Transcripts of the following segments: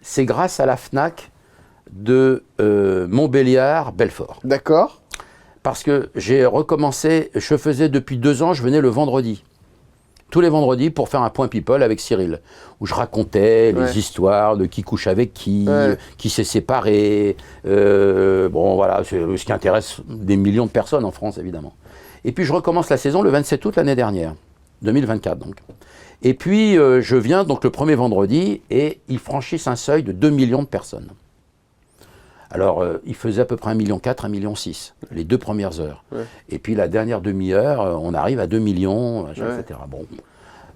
c'est grâce à la FNAC de Montbéliard-Belfort. D'accord. Parce que j'ai recommencé, je faisais depuis 2 ans, je venais le vendredi. Tous les vendredis pour faire un point people avec Cyril, où je racontais les histoires de qui couche avec qui s'est séparé, bon voilà, c'est ce qui intéresse des millions de personnes en France évidemment. Et puis je recommence la saison le 27 août l'année dernière, 2024 donc. Et puis je viens donc le premier vendredi et ils franchissent un seuil de 2 millions de personnes. Alors, il faisait à peu près 1,4 million, 1,6 million, les 2 premières heures. Et puis, la dernière demi-heure, on arrive à 2 millions, etc. Bon,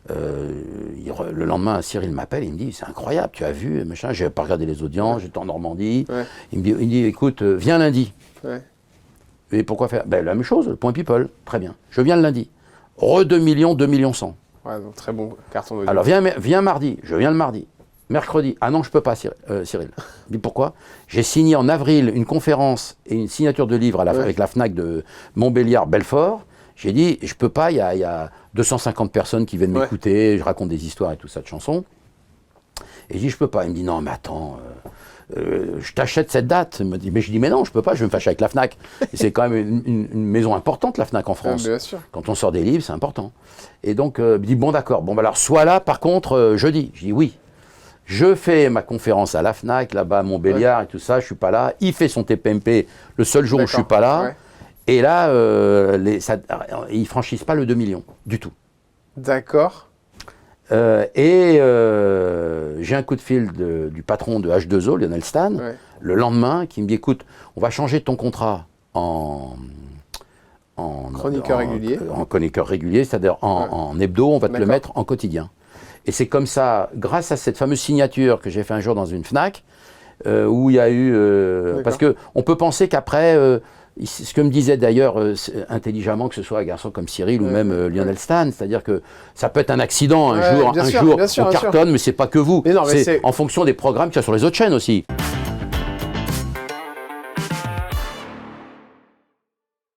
le lendemain, Cyril m'appelle, il me dit, c'est incroyable, tu as vu, machin, j'ai pas regardé les audiences, j'étais en Normandie. Il me dit, écoute, viens lundi. Et pourquoi faire? Ben, la même chose, le point people, très bien. Je viens le lundi. 2 millions, 2 millions 100. Ouais, donc très bon carton d'audience. Alors, viens mardi, je viens le mardi. Mercredi, ah non, je ne peux pas, Cyril. Je dis pourquoi? J'ai signé en avril une conférence et une signature de livre avec la FNAC de Montbéliard-Belfort. J'ai dit, je ne peux pas, il y a 250 personnes qui viennent m'écouter, je raconte des histoires et tout ça de chansons. Et je dis, je ne peux pas. Il me dit, non, mais attends, je t'achète cette date. Il me dit, mais je dis, mais non, je ne peux pas, je vais me fâcher avec la FNAC. C'est quand même une maison importante, la FNAC en France. Bien sûr. Quand on sort des livres, c'est important. Et donc, il me dit, bon, d'accord. Bon, bah, alors, sois là, par contre, jeudi. Je dis, oui. Je fais ma conférence à la FNAC, là-bas à Montbéliard et tout ça, je ne suis pas là. Il fait son TPMP le seul jour où je ne suis pas là. Et là, ils ne franchissent pas le 2 millions, du tout. D'accord. J'ai un coup de fil du patron de H2O, Lionel Stan, le lendemain, qui me dit, écoute, on va changer ton contrat en chroniqueur régulier. En chroniqueur régulier, c'est-à-dire en hebdo, on va te le mettre en quotidien. Et c'est comme ça, grâce à cette fameuse signature que j'ai fait un jour dans une FNAC, où il y a eu... parce qu'on peut penser qu'après, ce que me disait d'ailleurs intelligemment, que ce soit un garçon comme Cyril ou même Lionel Stan, c'est-à-dire que ça peut être un accident, un jour on cartonne, mais c'est pas que vous. C'est en fonction des programmes qu'il y a sur les autres chaînes aussi.